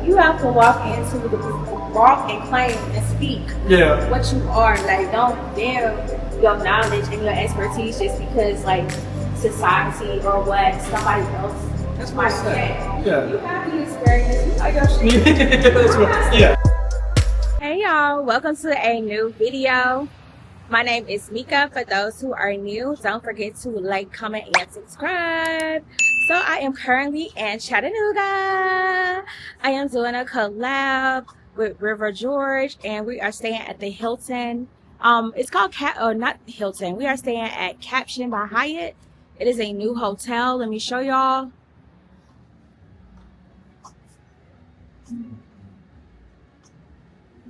You have to walk into the walk and claim and speak what you are. Like, don't damn your knowledge and your expertise just because like society or what somebody else might say. Yeah. You have the experience. You know your shit. Yeah. Hey y'all, welcome to a new video. My name is Mika. For those who are new, don't forget to like, comment, and subscribe. So I am currently in Chattanooga. I am doing a collab with Gorge, and we are staying at the Hilton. It's called not Hilton. We are staying at Caption by Hyatt. It is a new hotel. Let me show y'all.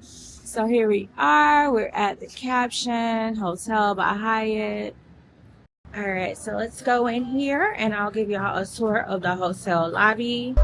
So here we are. We're at the Caption Hotel by Hyatt. All right, so let's go in here and I'll give y'all a tour of the hotel lobby.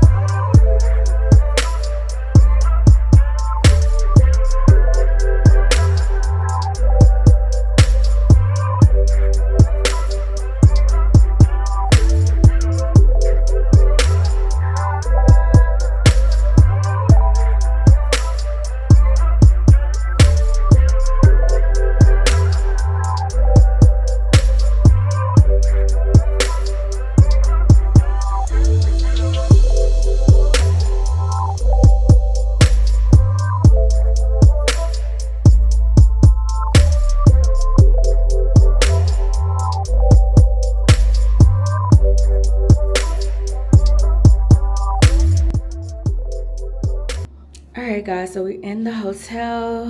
Alright guys, so we're in the hotel.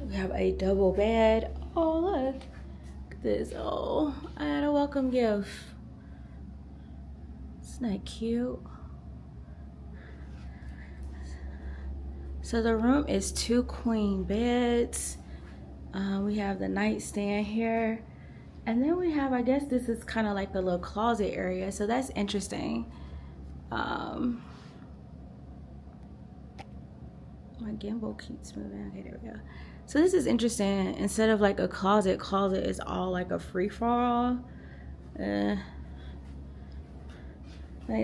We have a double bed. Oh look at this. Oh, I had a welcome gift. Isn't that cute? So the room is 2 queen beds. We have the nightstand here. And then we have, I guess this is kind of like the little closet area. So that's interesting. My gimbal keeps moving. Okay, there we go. So this is interesting. Instead of like a closet is all like a free-for-all. I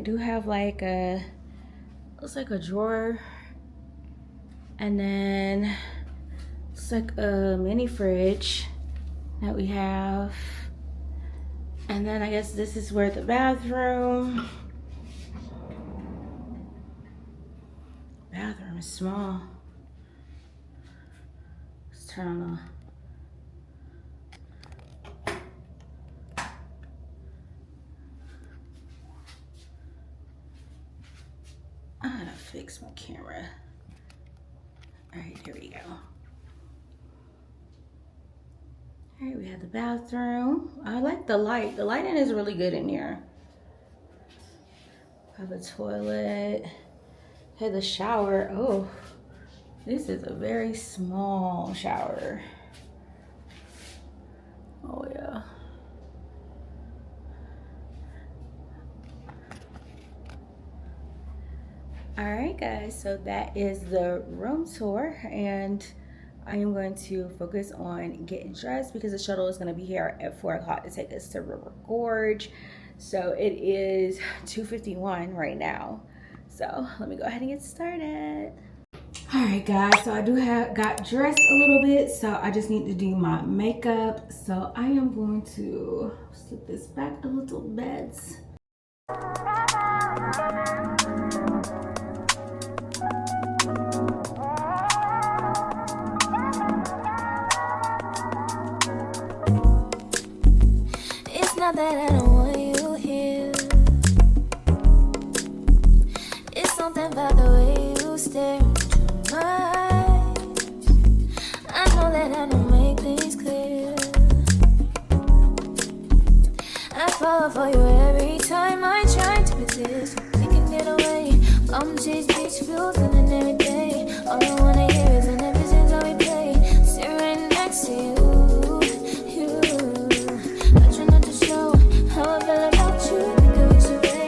do have like a, looks like a drawer, and then it's like a mini fridge that we have, and then I guess this is where the bathroom is small. Let's turn on I gotta fix my camera. All right, here we go. All right, we have the bathroom. I like the light. The lighting is really good in here. Have a toilet. Have the shower. Oh, this is a very small shower. Oh yeah. All right guys, so that is the room tour, and I am going to focus on getting dressed because the shuttle is going to be here at 4 o'clock to take us to Gorge. So it is 2:51 right now. So let me go ahead and get started. All right guys, so I got dressed a little bit, so I just need to do my makeup. So I am going to slip this back a little bit. It's not that I don't want you here. It's something about the way you stare into my eyes. I know that I don't make things clear. I fall for you every time I try to resist. We can get away. Come chase beach views and then every day. All I wanna hear is an ever since I replay. Sit right next to you. I try not to show how I feel about you. Think I wish away.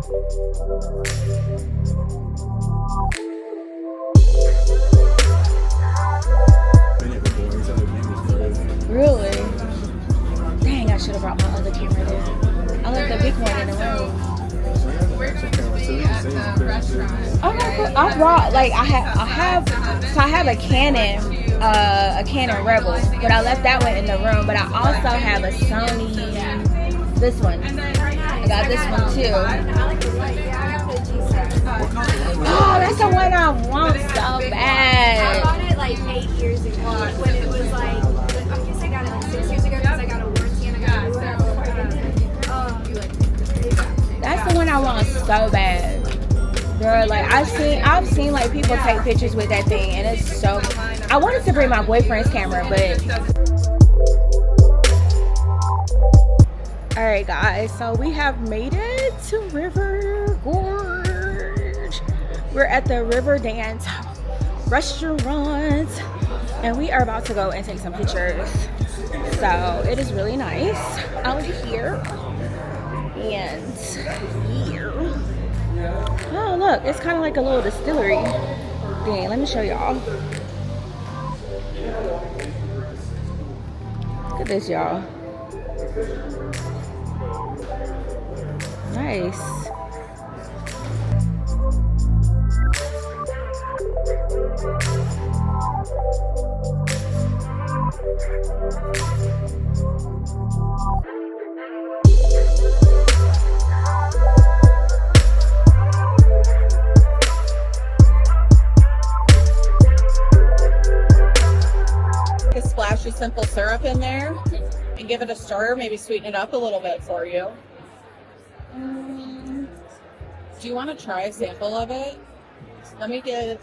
Really? Dang, I should have brought my other camera there. I left the big one in the room. Okay, cool. I brought like I have a Canon Rebel, but I left that one in the room. But I also have a Sony, this one. I got this one too. Oh, that's the one I want so bad. I bought it like 8 years ago when it was like, I guess I got it like 6 years ago because I got a warranty and I got That's the one I want so bad. Girl, like I've seen like people take pictures with that thing and it's so, I wanted to bring my boyfriend's camera, but all right guys, so we have made it to Gorge. We're at the RiverDance restaurant and we are about to go and take some pictures. So it is really nice out here. And here, oh look, it's kind of like a little distillery thing. Let me show y'all. Look at this, y'all. Nice. Splash of simple syrup in there and give it a stir, maybe sweeten it up a little bit for you. Do you want to try a sample of it? Let me get.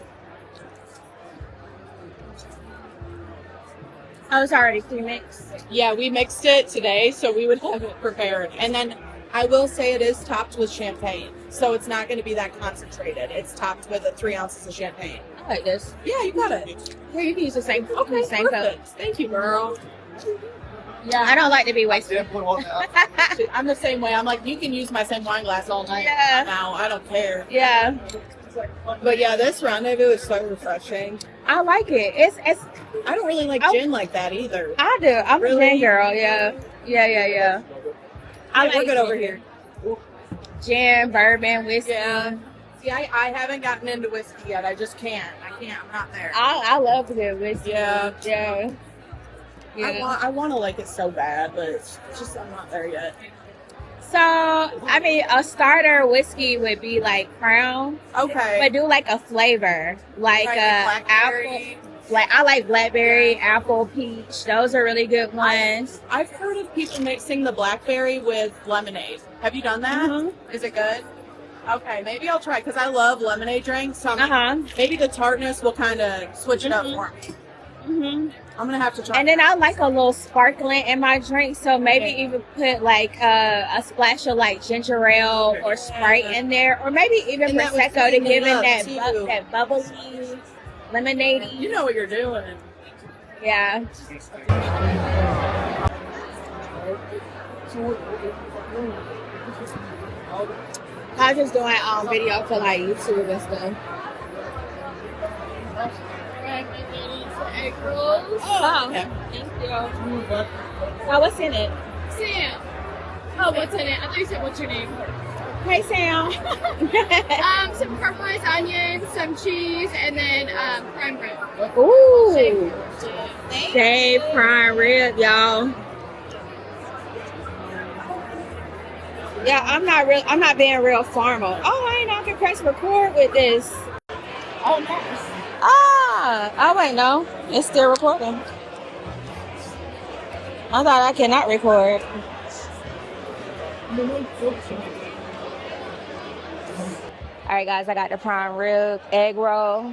Oh, it's already pre-mixed. Yeah, we mixed it today, so we would have it prepared. And then I will say it is topped with champagne, so it's not going to be that concentrated. It's topped with 3 ounces of champagne. I like this. Yeah, you got it. Here, you can use the same. Okay, same cup. perfect. Thank you, girl. Yeah, I don't like to be wasted. I'm the same way. I'm like, you can use my same wine glass all night. Yeah. Now I don't care. Yeah, But yeah, this rendezvous is so refreshing. I like it. It's. I don't really like gin like that either. I do. I'm Really? a gin girl. Yeah. I We're like good over here. Gin, bourbon, whiskey. Yeah. See, I haven't gotten into whiskey yet. I just can't. I'm not there. I love good whiskey. Yeah. Yeah. I want to like it so bad, but it's just I'm not there yet. So, I mean, a starter whiskey would be like Crown. Okay. But do like a flavor. Like apple. blackberry. Like I like blackberry, apple, peach. Those are really good ones. I've heard of people mixing the blackberry with lemonade. Have you done that? Is it good? Okay, maybe I'll try because I love lemonade drinks. So maybe the tartness will kind of switch it up for me. I'm gonna have to try. And then I like a little sparkling in my drink, so maybe even put like a splash of like ginger ale or Sprite in there, or maybe even Prosecco to give it that bubbly, lemonade. You know what you're doing. Yeah. I was just doing video for like YouTube and stuff. egg rolls. Oh, Yeah. thank you. Oh, what's in it? Sam. Oh, what's in it? I thought you said, what's your name? Hey, Sam. Some caramelized onions, some cheese, and then prime rib. Ooh. Shaved prime rib, y'all. Yeah, I'm not being real formal. Oh, I ain't know I can press record with this. Oh, nice. Oh wait, no. It's still recording. I thought I cannot record. Alright guys, I got the prime rib egg roll.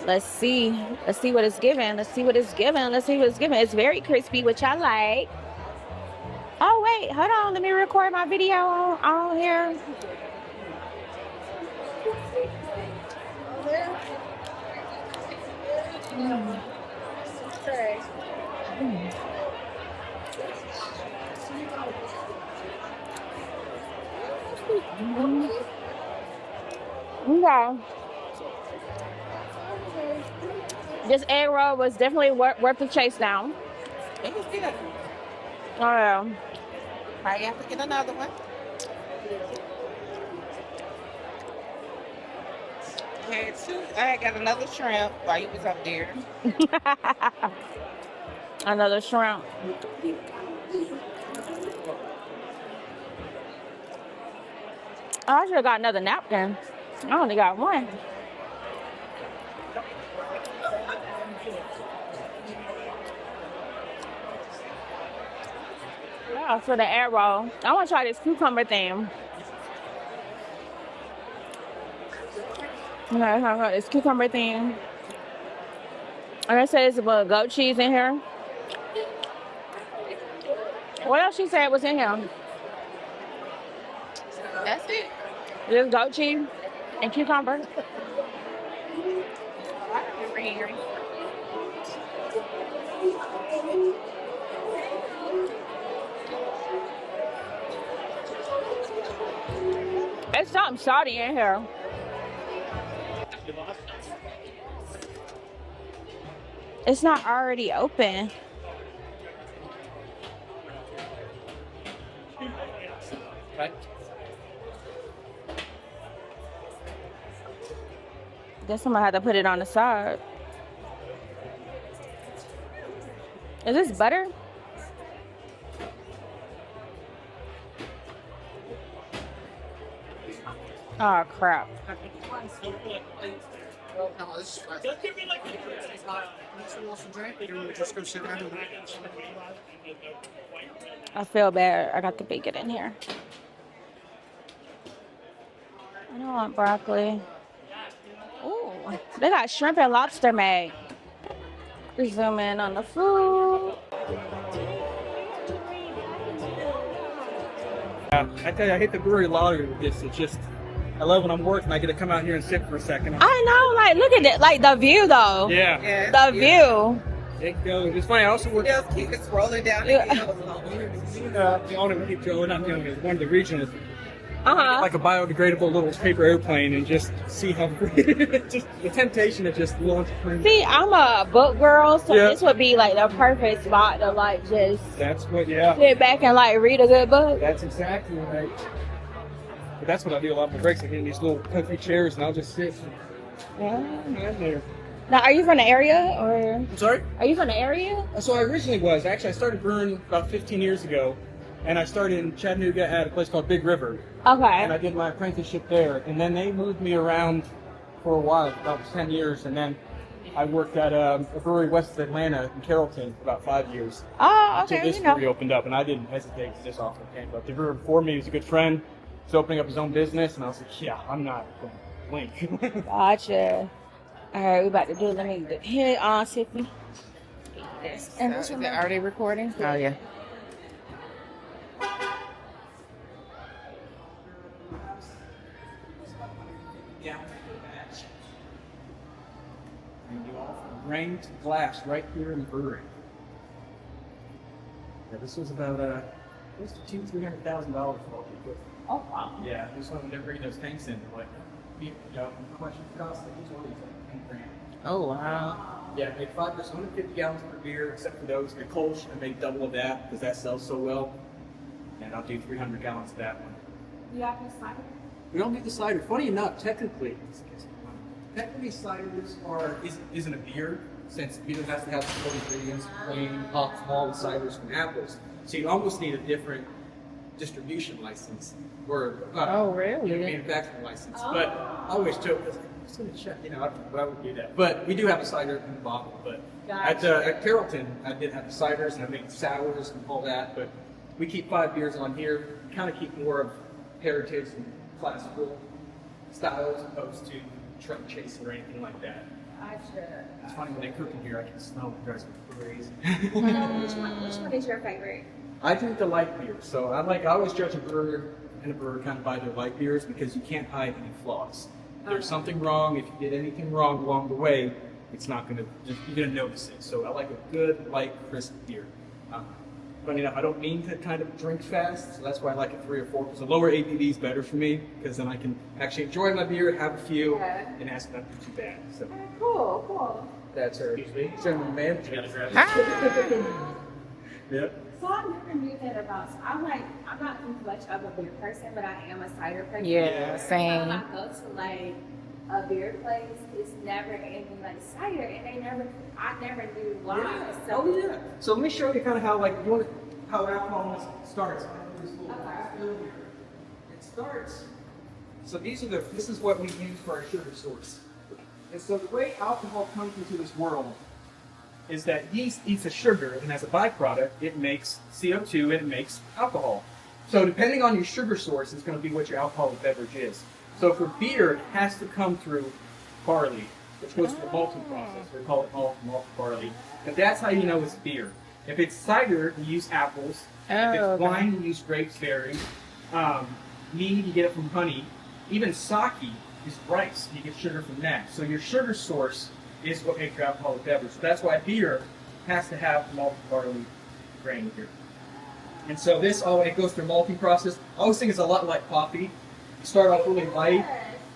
Let's see what it's giving. Let's see what it's giving. It's very crispy, which I like. Oh wait, hold on. Let me record my video on here. Okay. This egg roll was definitely worth the chase down. It was good. Oh yeah. Probably have to get another one. I got another shrimp while you was up there. Another shrimp. Oh, I should have got another napkin. I only got one. Yeah, for the egg roll. I want to try this cucumber thing. Okay, I got this cucumber thing. And it says about goat cheese in here. What else she said was in here? That's it. Just goat cheese and cucumber. I remember hearing. There's something salty in here. It's not already open. Right. Guess I'm gonna have to put it on the side. Is this butter? Oh crap. I feel bad. I got the bacon in here. I don't want broccoli. Ooh, they got shrimp and lobster made. Just zoom in on the food. I tell you, I hate the brewery lottery with this. It's just, I love when I'm working, I get to come out here and sit for a second. I know, like, look at it, like the view though. Yeah. The view. It goes. It's funny, I also work. Just keep it rolling down the hill. The owner, keep Joe, not the owner, one of the regionals. Uh-huh. Like a biodegradable little paper airplane and just see how, just the temptation to just launch a plane. See, I'm a book girl, so Yeah. this would be like the perfect spot to like just That's what, yeah. sit back and like read a good book. That's exactly right. But that's what I do a lot of my breaks. I get in these little comfy chairs and I'll just sit. Yeah. I'm there. Now, are you from the area or I'm sorry? are you from the area? So I originally was. Actually, I started brewing about 15 years ago. And I started in Chattanooga at a place called Big River. And I Okay. did my apprenticeship there. And then they moved me around for a while, about 10 years. And then I worked at a brewery west of Atlanta in Carrollton for about 5 years. Oh, Until okay. this You know. brewery opened up. And I didn't hesitate to this offer came up. The brewer before me was a good friend. He was opening up his own business. And I was like, yeah, I'm not going to blink. Gotcha. All right, we about to do. Let me hit it on Tiffany. This and this one. Are they recording? Oh, yeah. Yeah. And you all from grain to glass right here in the brewery. Yeah, this was about close to $200,000-$300,000 for all the equipment. Oh wow. Yeah, this one when they're bringing those tanks in, they're like, you know, how much it costs? Like each one of these like 10 grand. Oh, wow. Yeah, make 150 gallons per beer, except for those. The Kolsch, I make double of that because that sells so well. And I'll do 300 gallons of that one. You got this cider? We don't need the cider. Funny enough, technically ciders isn't a beer since beer has to have some ingredients, grain, hops, malt, ciders from apples. So you almost need a different distribution license or manufacturing license. Oh. But I always joke because I'm just going to check. You know, I would do that. But we do have a cider in the bottle. But at Carrollton, I did have the ciders and I made sours and all that. But we keep 5 beers on here. Kind of keep more of heritage and classical styles as opposed to truck chasing or anything like that. Gotcha. It's funny when they cook in here, I can smell it drives me crazy. Which one is your favorite? I drink the light beer, so I always judge a brewer and a brewer kind of by their light beers because you can't hide any flaws. If there's something wrong, if you did anything wrong along the way, it's not gonna you're gonna notice it. So I like a good, light, crisp beer. Funny enough, I don't mean to kind of drink fast, so that's why I like it 3 or 4, because the lower ABV is better for me, because then I can actually enjoy my beer, have a few, and ask not to be too bad. So Cool. that's our general manager. Yep. So I never knew that about. I'm not too much of a beer person, but I am a cider person. Yeah, same. When I go to like a beer place, it's never anything like cider, and I never knew why. Yeah. So, Oh yeah. So let me show you kind of how how alcohol starts. It starts. So this is what we use for our sugar source. And so the way alcohol comes into this world is that yeast eats a sugar, and as a byproduct, it makes CO2 and it makes alcohol. So depending on your sugar source, it's going to be what your alcoholic beverage is. So for beer, it has to come through barley, which goes through a malting process. We call it malt barley. And that's how you know it's beer. If it's cider, you use apples. If it's wine, you use grapes, berries. Mead, you get it from honey. Even sake is rice. You get sugar from that. So your sugar source is what makes your alcoholic beverage. So that's why beer has to have malted barley grain here. And so it goes through a malting process. I always think it's a lot like coffee. You start off really light.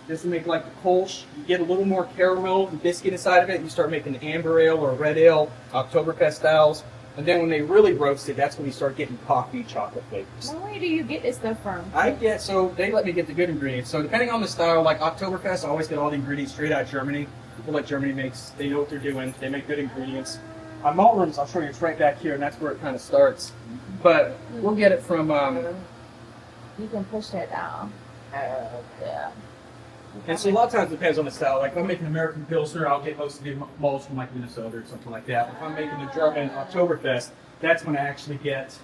This will make like the Kolsch. You get a little more caramel and biscuit inside of it. You start making amber ale or red ale, Oktoberfest styles. And then when they really roast it, that's when you start getting coffee, chocolate flavors. where do you get this stuff from? So they let me get the good ingredients. So depending on the style, like Oktoberfest, I always get all the ingredients straight out of Germany. People like Germany they know what they're doing. They make good ingredients. On malt rooms, I'll show you, it's right back here, and that's where it kind of starts. But we'll get it from... You can push that down. Yeah. And so a lot of times it depends on the style. Like if I'm making American Pilsner, I'll get most of the malts from like Minnesota or something like that. If I'm making the German Oktoberfest, that's when I actually get,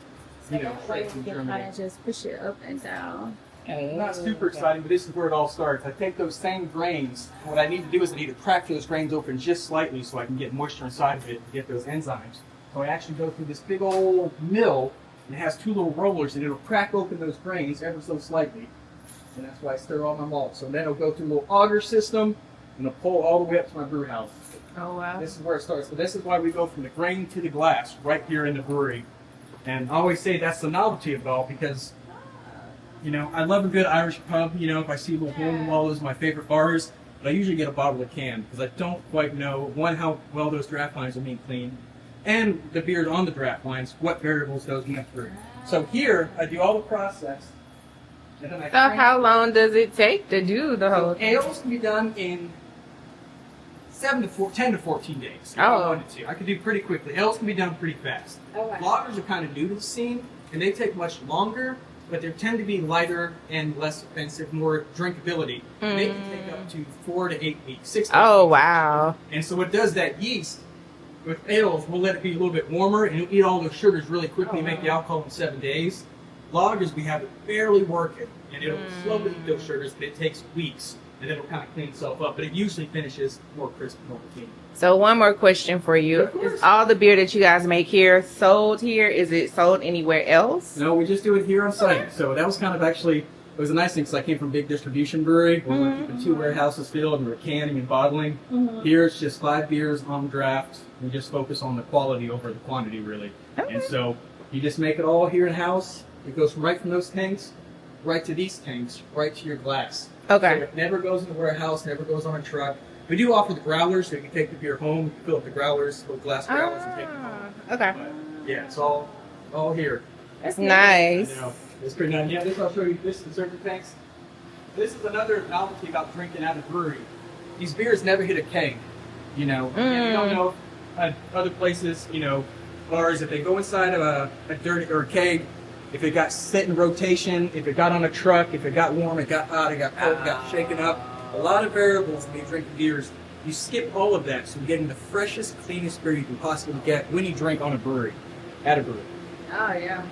straight from You can Germany. kind of just push it up and down. Not super exciting, but this is where it all starts. I take those same grains. What I need to do is I need to crack those grains open just slightly so I can get moisture inside of it and get those enzymes. So I actually go through this big old mill, and it has 2 little rollers, and it'll crack open those grains ever so slightly. And that's why I stir all my malt. So then it'll go through a little auger system, and it'll pull all the way up to my brew house. Oh, wow. This is where it starts. So this is why we go from the grain to the glass right here in the brewery. And I always say that's the novelty of it all because, I love a good Irish pub. If I see little hole in the wall, those are my favorite bars. But I usually get a bottle of can because I don't quite know, one, how well those draft lines are being cleaned, and the beers on the draft lines, what variables those went through. So here, I do all the process. And then I So how long does it take to do the whole thing? ales can be done in 10 to 14 days. If Oh. I wanted to. I could do pretty quickly. Ales can be done pretty fast. Okay. Lagers are kind of new to the scene, and they take much longer, but they tend to be lighter and less expensive, more drinkability. And they can take up to 4 to 8 weeks, 6 to 8 Oh, weeks. wow. And so what does that yeast, with ales, we'll let it be a little bit warmer, and it'll eat all those sugars really quickly and make the alcohol in 7 days. Lagers, we have it barely working, and it'll slowly eat those sugars, but it takes weeks, and it'll kind of clean itself up. But it usually finishes more crisp, more clean. So one more question for you. Of course. Is all the beer that you guys make here sold here? Is it sold anywhere else? No, we just do it here on site. So that was kind of actually, it was a nice thing because I came from a big distribution brewery where we're keeping 2 warehouses filled and we're canning and bottling. Here it's just 5 beers on draft. We just focus on the quality over the quantity, really. Okay. And so you just make it all here in house. It goes right from those tanks, right to these tanks, right to your glass. Okay. So it never goes in the warehouse, never goes on a truck. We do offer the growlers, so you can take the beer home, you can fill up the growlers, little glass growlers, and take them home. Okay. But yeah, it's all here. That's nice. I know. It's pretty nice. Yeah, I'll show you this in certain tanks. This is another novelty about drinking at a brewery. These beers never hit a keg, And you don't know other places, bars, if they go inside of a dirty or a keg, if it got set in rotation, if it got on a truck, if it got warm, it got hot, it got cold, it got shaken up. A lot of variables when you drink beers. You skip all of that, so you're getting the freshest, cleanest beer you can possibly get when you drink on a brewery, at a brewery. Oh, yeah.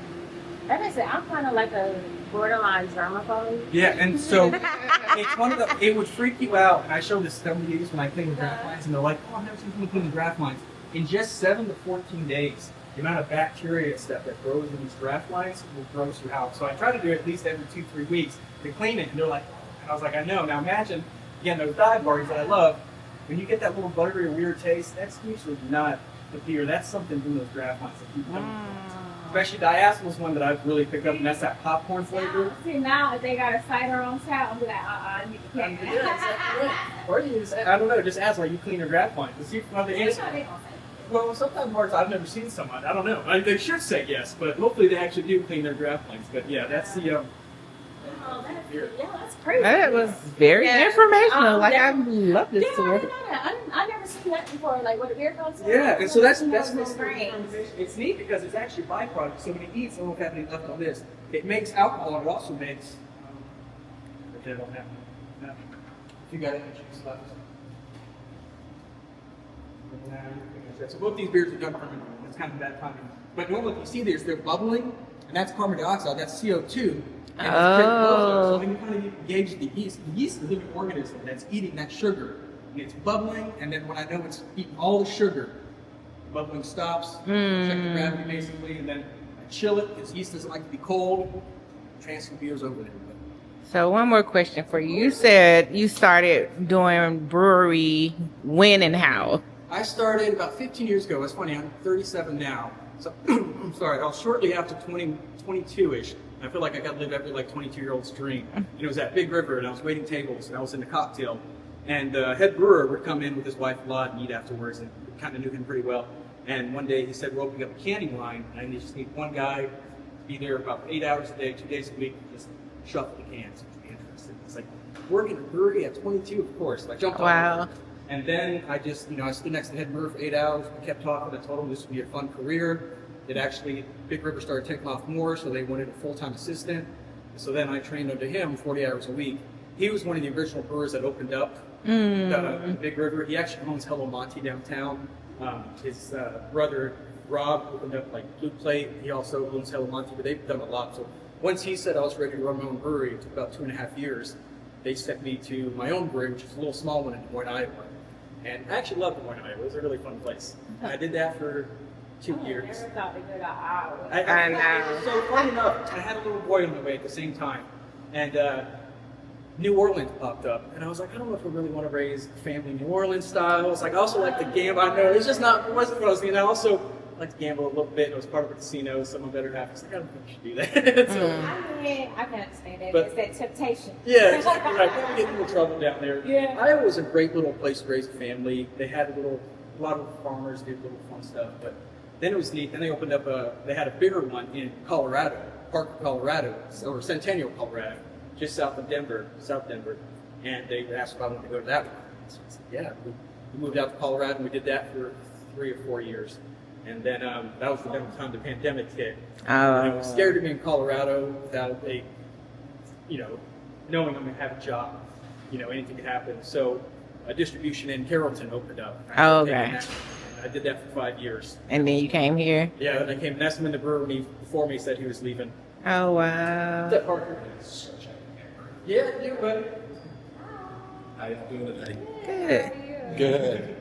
Like I said, I'm kind of like a borderline germaphobe. Yeah, and so it's one of it would freak you out. And I show this to somebody when I clean the draft lines, and they're like, "Oh, I've never seen someone clean the draft lines." In just 7 to 14 days, the amount of bacteria and stuff that grows in these draft lines will gross you out. So I try to do it at least every 2-3 weeks to clean it. And they're like, and I was like, I know. Now imagine, again, those dive bars that I love. When you get that little buttery or weird taste, that's usually not the beer. That's something from those draft lines that keep coming. Especially diacetyl is one that I've really picked up, and that's that popcorn flavor. See, now if they got a cider on tap, I'm like, you can't. Yeah, exactly right. Or you just, I don't know, just ask like you clean your grab line to see if you have the answer. Well, sometimes bars I've never seen someone. I don't know. They should say yes, but hopefully they actually do clean their grab lines. But yeah, that's the. Yeah, that's crazy. That was very informational. Like I love this Yeah, I tour. didn't know that. I never seen that before. Like what a beer goes. Yeah, and so that's great. it's neat because it's actually byproduct. So when you eat, someone have any left on this, it makes alcohol. And it also makes. But they don't have no. If you got any juice left. So both these beers are done fermented. It's kind of bad timing. But normally, if you see these, they're bubbling, and that's carbon dioxide. That's CO2. And so then you kind of gauge the yeast. The yeast is a living organism that's eating that sugar. And it's bubbling, and then when I know it's eating all the sugar, bubbling stops, check the gravity basically, and then I chill it because yeast doesn't like to be cold. Transfer beers over there. So one more question for you. You said you started doing brewery when and how? I started about 15 years ago. It's funny, I'm 37 now. So I'm sorry, I was shortly after 22-ish. I feel like I got to live every like 22-year-old's dream. And it was at Big River, and I was waiting tables, and I was in the cocktail. And head brewer would come in with his wife a lot and eat afterwards, and kind of knew him pretty well. And one day he said, "We're opening up a canning line, and you just need one guy to be there about 8 hours a day, 2 days a week, just shuffle the cans." It's like working at a brewery at 22, of course. I jumped on it. And then I just, I stood next to the head brewer for 8 hours. We kept talking. I told him this would be a fun career. It actually, Big River started taking off more, so they wanted a full-time assistant. So then I trained under him 40 hours a week. He was one of the original brewers that opened up the Big River. He actually owns Hello Monty downtown. His brother, Rob, opened up like Blue Plate. He also owns Hello Monty, but they've done a lot. So once he said I was ready to run my own brewery, it took about 2.5 years. They sent me to my own brewery, which is a little small one in Des Moines, Iowa. And I actually loved Des Moines, Iowa. It was a really fun place. I did that for 2 years. I never thought to go to Iowa. I know. So funny enough, I had a little boy on the way at the same time. And New Orleans popped up. And I was like, I don't know if I really want to raise a family New Orleans style. I was like, I also like to gamble. I know, it's just not, it wasn't what I was thinking. I also like to gamble a little bit. It was part of a casino, so my better half was like, I don't think you should do that. So, I mean, I can understand that. But- It's that temptation. yeah, exactly right. Don't get into trouble down there. Yeah. Iowa was a great little place to raise a family. They had a lot of farmers did little fun stuff. But then it was neat. Then they opened up they had a bigger one in Colorado, Parker, Colorado, or Centennial, Colorado, just south Denver. And they asked if I wanted to go to that one. So I said, yeah. We moved out to Colorado, and we did that for 3 or 4 years. And then that was the time the pandemic hit. And I was scared to be in Colorado without knowing I'm going to have a job. Anything could happen. So a distribution in Carrollton opened up. Oh, okay. I did that for 5 years. And then you came here? Yeah, and I came. That's when the brewer before me said he was leaving. Oh, wow. That Parker. Yeah, you buddy. How you doing today? Good. Good.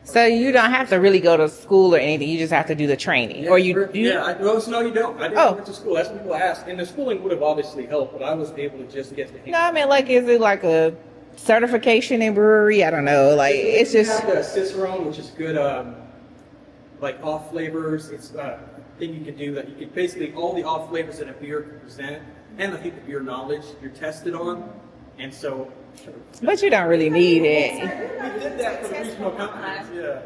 So you don't have to really go to school or anything. You just have to do the training. Or you do? Yeah, no, you don't. I didn't go to school. That's what people ask. And the schooling would have obviously helped, but I was able to just get the hang. No, I mean, like, is it like a certification in brewery? I don't know. Like, it's just. We have Cicerone, which is good, like off flavors. It's a thing you can do that you can basically all the off flavors that a beer can present, and I think the beer knowledge you're tested on, and so. But you don't really need it. We did that for regional companies, yeah.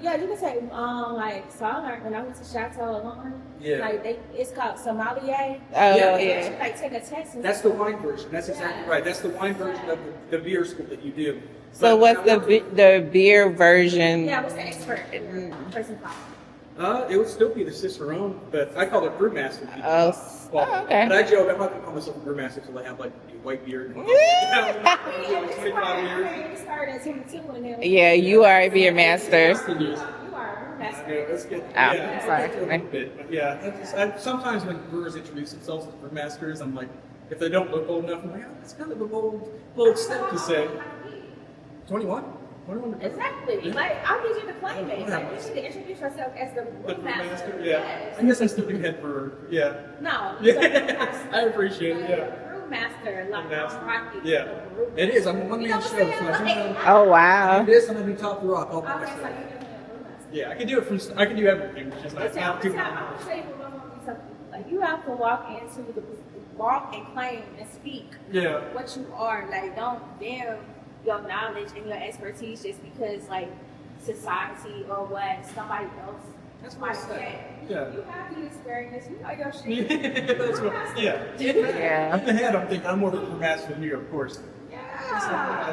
Yeah, you can say, so I learned when I went to Chateau Alone, it's called sommelier. Oh, Yeah. You take a test. And That's the wine version. That's exactly right. That's the wine version of the beer school that you do. So what's the beer version? Yeah, what's the expert person called? It would still be the Cicerone, but I call it brewmaster. Okay. But I joke, I'm not going to call myself a brewmaster until I have like a white beard. And 25 years. Yeah, you are a beer master. You are a master. Yeah, that's good. Sorry. Sometimes when brewers introduce themselves as brewmasters, I'm like, if they don't look old enough, I'm like, it's kind of a bold step to say. 21? 21 Exactly. Like, I'll get you to claim it. Like, you need to introduce yourself as the brewmaster. Yeah. Yes. I guess I still think head brewer. Yeah. No. Yeah. I appreciate it. Yeah. Brewmaster, like Rocky. Yeah. It is. I'm a one-man show. So Oh, wow. this, I'm gonna be top of the rock all by Okay, so myself. you're doing a brewmaster. Yeah, I can do it from. I can do everything. It's just not too. I'll show you what I'm going to be talking Like you have to walk and claim and speak what you are. Like don't dim your knowledge and your expertise just because like society or what somebody else. That's what I say. Yeah. You have the experience. You know your shit. That's what, yeah. In the head, I'm thinking I'm more of a master than you, of course. Yeah.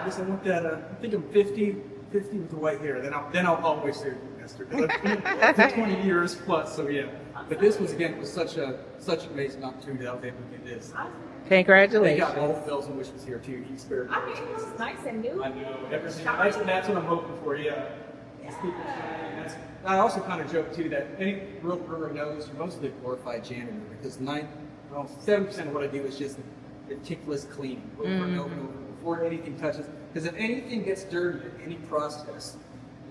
I guess I want that. I think I'm 50 with the white hair. Then I'll always say master because I've been for 20 years plus. So yeah. But this was such an amazing opportunity that I was able to do this. Congratulations. They got all the bells and wishes here too. He spared. I mean, it was nice and new. I know everything. That's what I'm hoping for. Yeah. I also kind of joke too that any real brewer knows you're mostly a glorified janitor because 7% of what I do is just meticulous cleaning over and over and over before anything touches. Because if anything gets dirty in any process,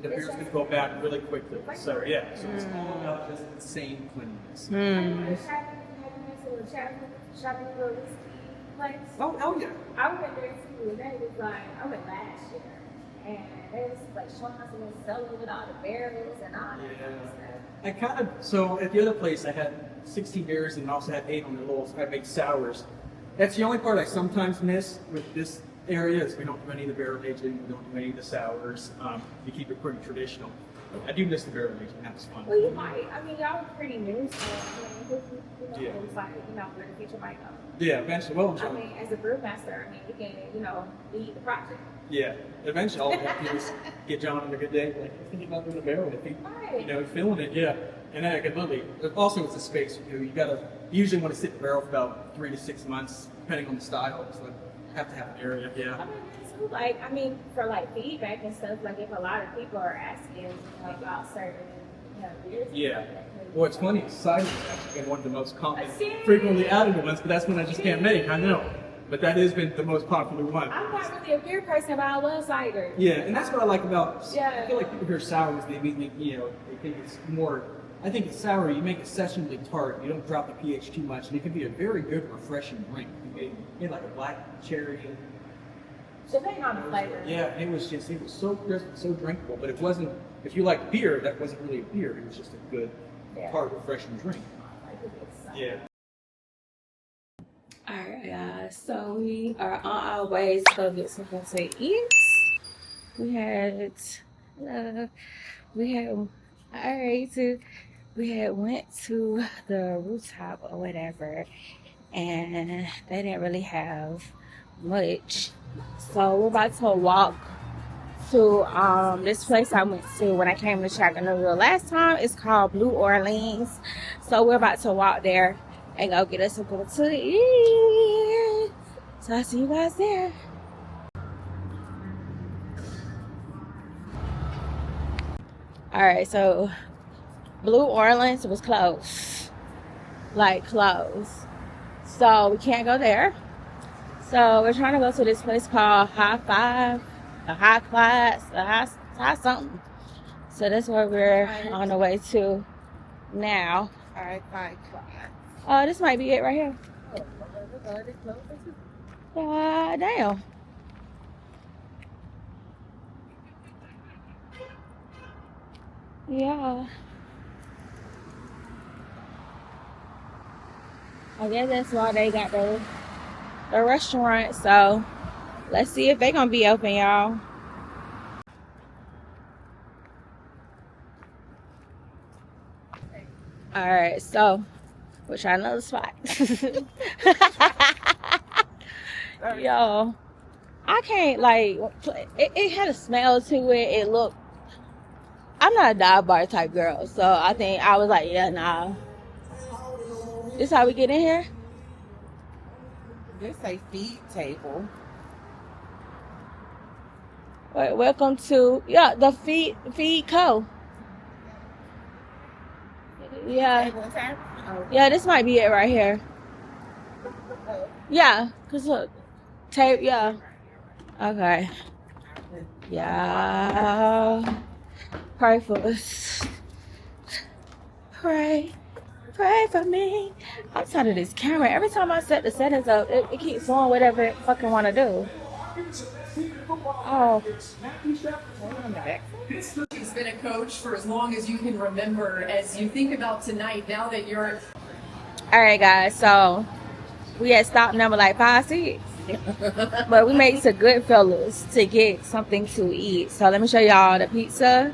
the beer's going to go back really quickly. So yeah, so it's all about just insane cleanliness. Chattanooga whiskey place. Oh yeah. I went there too, and they was like, I went last year, and they was like showing us in the cellar with all the barrels and all that stuff. So at the other place I had 16 beers and also had 8 on the rolls. I make sours. That's the only part I sometimes miss with this area is we don't do any of the barrel aging, we don't do any of the sours. We keep it pretty traditional. I do miss the barrel aging, that was fun. Well, you might. I mean, y'all were pretty new, so it was like, where the future might go. Yeah, eventually. Well, I mean, as a brewmaster, I mean, you can, lead the project. Yeah, eventually all we have to do is get John on a good day. Like, thinking about doing a barrel, I think, feeling it, yeah. And then I could literally, also it's a space, you usually want to sit in the barrel for about 3 to 6 months, depending on the style. So you have to have an area, yeah. I mean, for like feedback and stuff, like if a lot of people are asking about certain, beers. Yeah. Well, it's funny, cider has actually been one of the most common, frequently added ones, but that's one I just can't make, I know. But that has been the most popular one. I'm not really a beer person, but I love cider. Yeah, and that's what I like about, I feel like people hear sours, they think it's more, I think it's sour, you make it sessionally tart, you don't drop the pH too much, and it can be a very good, refreshing drink. You made like a black cherry. Depending on the flavor. Yeah, it was so crisp, so drinkable, but it wasn't, if you like beer, that wasn't really a beer, it was just a good, tart, refreshing drink. Yeah. Alright guys, so we are on our way to go get something to eat. We had went to the rooftop or whatever, and they didn't really have much. So we're about to walk to this place I went to when I came to Chattanooga last time. It's called Blue Orleans. So we're about to walk there and go get us something to eat. So I'll see you guys there. Alright, so Blue Orleans was closed. Like closed. So we can't go there. So we're trying to go to this place called High Five, a High Class, a high something. So that's where we're on the way to now. High Class. Oh, this might be it right here. Damn. Yeah. I guess that's why they got the restaurant. So let's see if they gonna be open, y'all. All right, so we'll try another spot. Yo, I can't it had a smell to it. It looked, I'm not a dive bar type girl, so I think I was like, yeah, nah. This how we get in here? This a feed table. Wait, welcome to the feed co. Yeah. Yeah, this might be it right here. Yeah, cause look, tape. Yeah. Okay. Yeah. Pray for us. Pray for me. I'm tired of this camera. Every time I set the settings up, it keeps doing whatever it fucking want to do. Oh. He's been a coach for as long as you can remember. As you think about tonight, now that you're... All right, guys. So we at stop number like 5, 6. But we made to Goodfellas to get something to eat. So let me show y'all the pizza.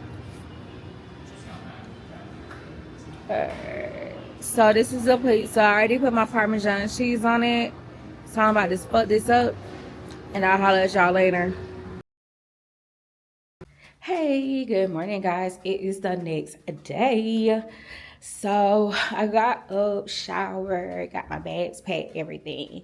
So this is a pizza. I already put my Parmesan cheese on it. So I'm about to fuck this up. And I'll holler at y'all later. Hey, good morning, guys. It is the next day. So I got up, showered, got my bags packed, everything.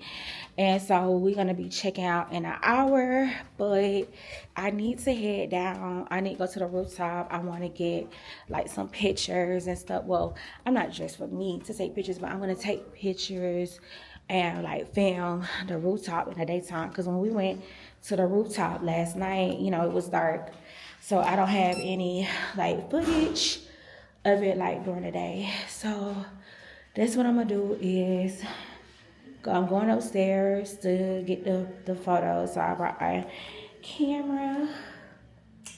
And so we're going to be checking out in an hour. But I need to head down. I need to go to the rooftop. I want to get like some pictures and stuff. Well, I'm not dressed for me to take pictures, but I'm going to take pictures and like film the rooftop in the daytime. Because when we went to the rooftop last night, you know, it was dark. So I don't have any like footage of it like during the day. So that's what I'm gonna do is I'm going upstairs to get the photos. So I brought my camera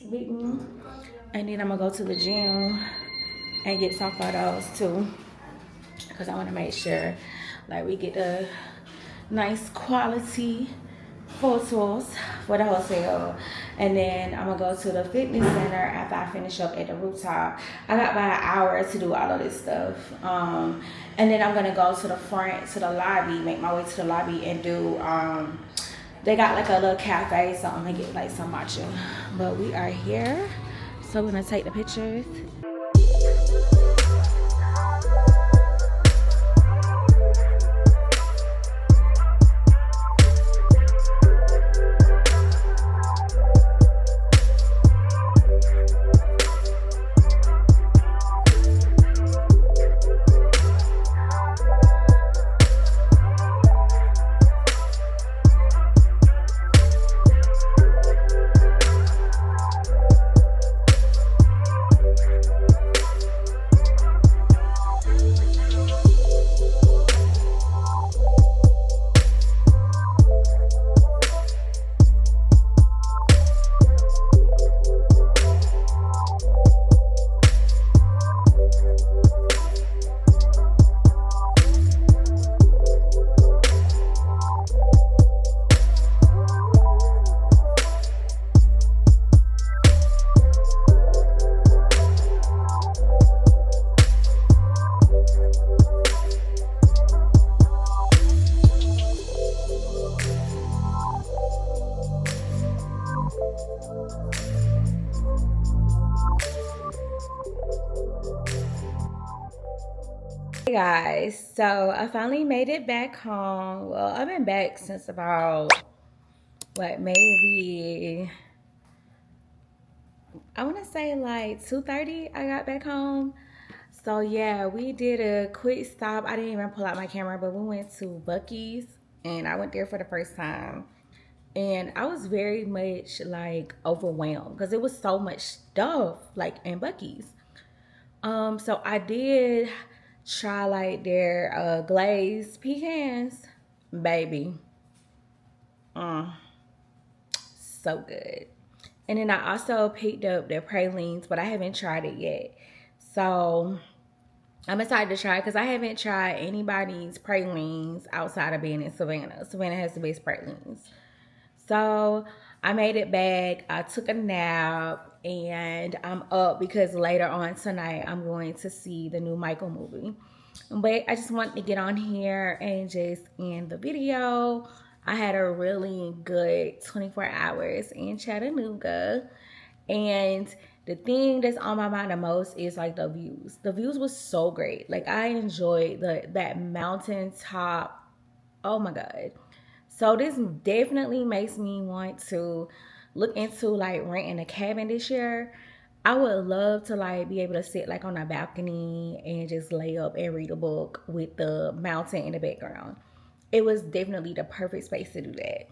with me. And then I'm gonna go to the gym and get some photos too. Because I wanna make sure like we get a nice quality photos for the hotel. And then I'm gonna go to the fitness center after I finish up at the rooftop. I got about an hour to do all of this stuff. And then I'm gonna go to the front, to the lobby, make my way to the lobby and do, they got like a little cafe, so I'm gonna get like some matcha. But we are here, so we're gonna take the pictures. Hey guys, so I finally made it back home. Well, I've been back since about what, maybe I want to say like 2:30 I got back home. So yeah, we did a quick stop. I didn't even pull out my camera, but we went to Buc-ee's and I went there for the first time. And I was very much like overwhelmed because it was so much stuff like in Buc-ee's. So I did try like their glazed pecans, baby. So good. And then I also picked up their pralines, but I haven't tried it yet. So I'm excited to try it because I haven't tried anybody's pralines outside of being in Savannah. Savannah has the best pralines. So I made it back. I took a nap and I'm up because later on tonight I'm going to see the new Michael movie. But I just wanted to get on here and just end the video. I had a really good 24 hours in Chattanooga. And the thing that's on my mind the most is like the views. The views was so great. Like I enjoyed that mountaintop. Oh my God. So this definitely makes me want to look into like renting a cabin this year. I would love to like be able to sit like on a balcony and just lay up and read a book with the mountain in the background. It was definitely the perfect space to do that.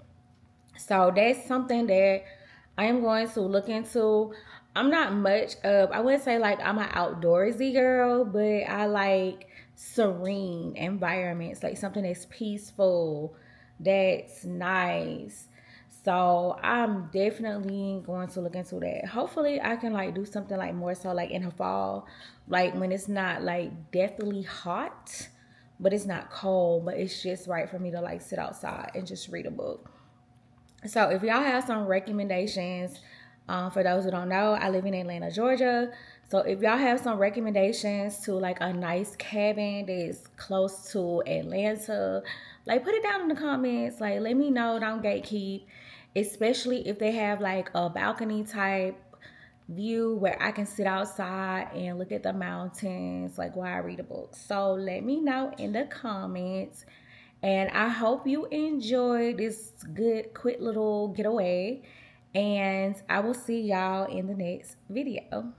So that's something that I am going to look into. I'm not much of, I wouldn't say like I'm an outdoorsy girl, but I like serene environments, like something that's peaceful, that's nice. So I'm definitely going to look into that. Hopefully I can like do something like more so like in the fall, like when it's not like deathly hot, but it's not cold, but it's just right for me to like sit outside and just read a book. So if y'all have some recommendations, for those who don't know, I live in Atlanta, Georgia. So if y'all have some recommendations to like a nice cabin that's close to Atlanta, like put it down in the comments. Like let me know, don't gatekeep. Especially if they have like a balcony type view where I can sit outside and look at the mountains like while I read a book. So let me know in the comments. And I hope you enjoyed this good, quick little getaway. And I will see y'all in the next video.